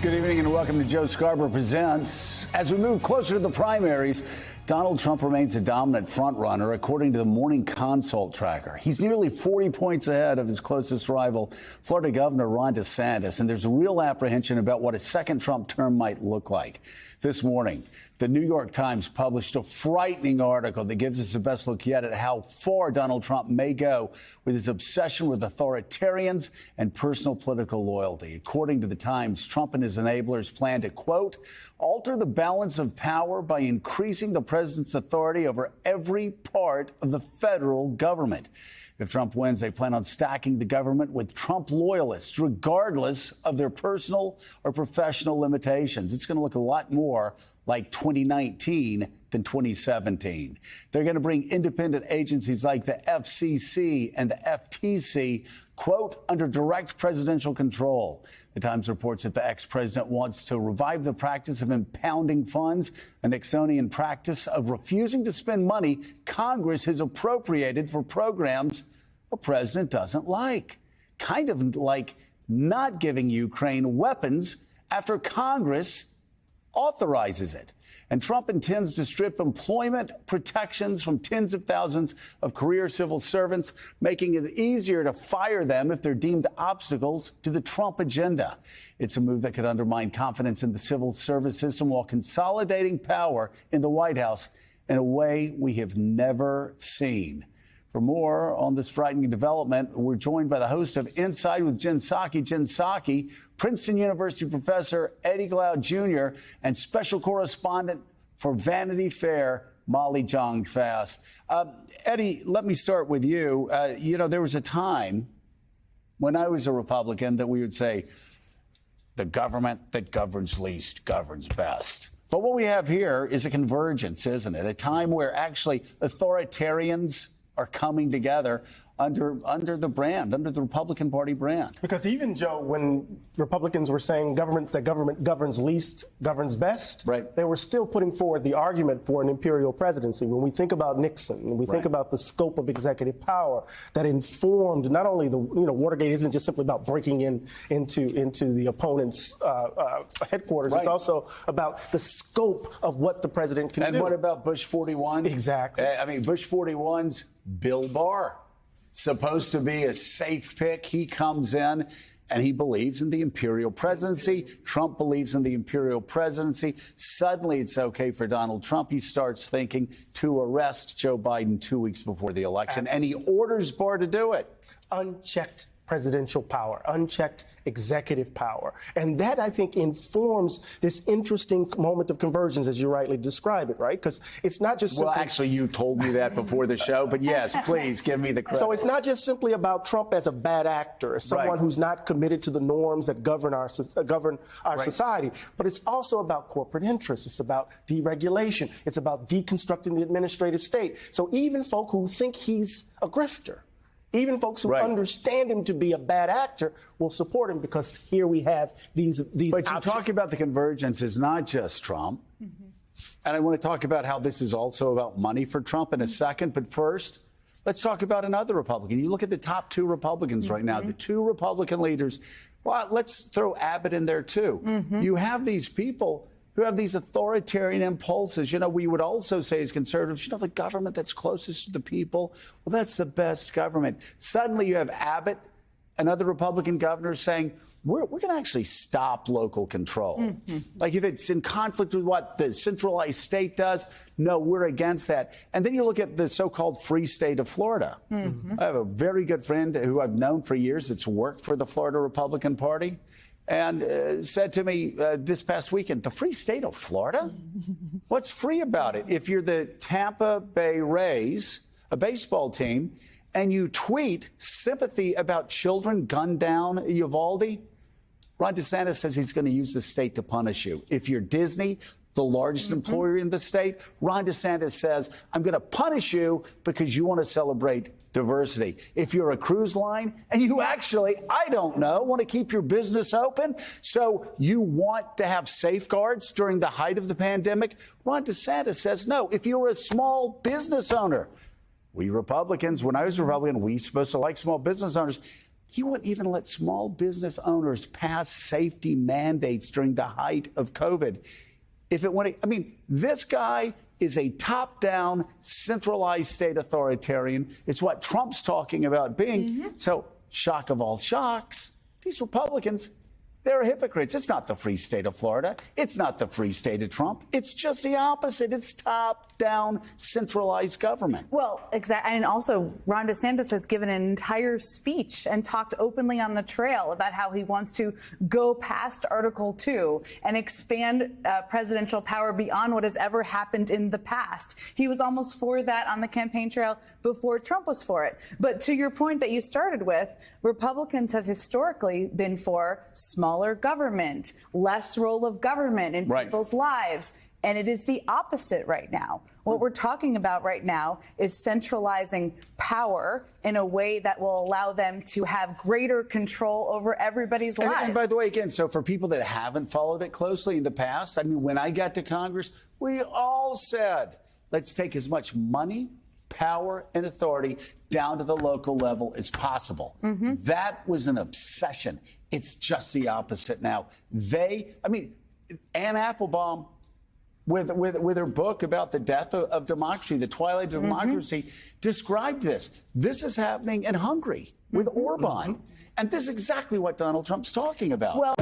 Good evening and welcome to Joe Scarborough Presents. As we move closer to the primaries, Donald Trump remains a dominant frontrunner, according to the Morning Consult tracker. He's nearly 40 points ahead of his closest rival, Florida Governor Ron DeSantis, and there's real apprehension about what a second Trump term might look like. This morning, the New York Times published a frightening article that gives us the best look yet at how far Donald Trump may go with his obsession with authoritarians and personal political loyalty. According to the Times, Trump and his enablers plan to, quote, alter the balance of power by increasing the president's authority over every part of the federal government. If Trump wins, they plan on stacking the government with Trump loyalists, regardless of their personal or professional limitations. It's going to look a lot more like 2019 than 2017. They're going to bring independent agencies like the FCC and the FTC, quote, under direct presidential control. The Times reports that the ex-president wants to revive the practice of impounding funds, a Nixonian practice of refusing to spend money Congress has appropriated for programs a president doesn't like. Kind of like not giving Ukraine weapons after Congress authorizes it. And Trump intends to strip employment protections from tens of thousands of career civil servants, making it easier to fire them if they're deemed obstacles to the Trump agenda. It's a move that could undermine confidence in the civil service system while consolidating power in the White House in a way we have never seen. For more on this frightening development, we're joined by the host of Inside with Jen Psaki. Jen Psaki, Princeton University professor Eddie Glaude Jr., and special correspondent for Vanity Fair, Molly Jong-Fast. Eddie, let me start with you. There was a time when I was a Republican that we would say the government that governs least governs best. But what we have here is a convergence, isn't it? A time where actually authoritarians are coming together under the brand, under the Republican Party brand. Because even, Joe, when Republicans were saying government governs least governs best, right, they were still putting forward the argument for an imperial presidency. When we think about Nixon, when we think about the scope of executive power that informed not only Watergate isn't just simply about breaking into the opponent's headquarters. It's also about the scope of what the president can do. And what about Bush 41? Exactly. I mean, Bush 41's Bill Barr. Supposed to be a safe pick. He comes in and he believes in the imperial presidency. Trump believes in the imperial presidency. Suddenly it's okay for Donald Trump. He starts thinking to arrest Joe Biden 2 weeks before the election. Absolutely. And he orders Barr to do it. Unchecked presidential power, unchecked executive power. And that, I think, informs this interesting moment of convergence, as you rightly describe it, right? Because it's not just simply... Well, actually, you told me that before the show, but yes, please give me the credit. So it's not just simply about Trump as a bad actor, as someone who's not committed to the norms that govern our society, but it's also about corporate interests. It's about deregulation. It's about deconstructing the administrative state. So even folk who think he's a grifter, even folks who understand him to be a bad actor will support him, because here we have these But you options. talk about the convergence is not just Trump. And I want to talk about how this is also about money for Trump in a second. But first, let's talk about another Republican. You look at the top two Republicans right now, the two Republican leaders. Well, let's throw Abbott in there, too. You have these people who have these authoritarian impulses. We would also say as conservatives, the government that's closest to the people, well, that's the best government. Suddenly you have Abbott and other Republican governors saying, we're going to actually stop local control. Like if it's in conflict with what the centralized state does, no, we're against that. And then you look at the so-called free state of Florida. I have a very good friend who I've known for years that's worked for the Florida Republican Party, and said to me this past weekend, the free state of Florida? What's free about it? If you're the Tampa Bay Rays, a baseball team, and you tweet sympathy about children gunned down Uvalde, Ron DeSantis says he's going to use the state to punish you. If you're Disney, the largest employer in the state, Ron DeSantis says, I'm going to punish you because you want to celebrate diversity. If you're a cruise line and you actually, I don't know, want to keep your business open, so you want to have safeguards during the height of the pandemic, Ron DeSantis says no. If you're a small business owner, we Republicans, when I was a Republican, we supposed to like small business owners. He wouldn't even let small business owners pass safety mandates during the height of COVID. If it went, I mean, this guy is a top-down, centralized state authoritarian. It's what Trump's talking about being. So, shock of all shocks, these Republicans, they're hypocrites. It's not the free state of Florida. It's not the free state of Trump. It's just the opposite. It's top-down, centralized government. Well, exactly. And also, Ron DeSantis has given an entire speech and talked openly on the trail about how he wants to go past Article 2 and expand presidential power beyond what has ever happened in the past. He was almost for that on the campaign trail before Trump was for it. But to your point that you started with, Republicans have historically been for smaller government, less role of government in people's lives. And it is the opposite right now. What we're talking about right now is centralizing power in a way that will allow them to have greater control over everybody's lives. And by the way, again, so for people that haven't followed it closely in the past, I mean, when I got to Congress, we all said, let's take as much money, power, and authority down to the local level as possible. That was an obsession. It's just the opposite now. Anne Applebaum, with her book about the death of democracy, the twilight of democracy, described this. This is happening in Hungary with Orban. And this is exactly what Donald Trump's talking about. Well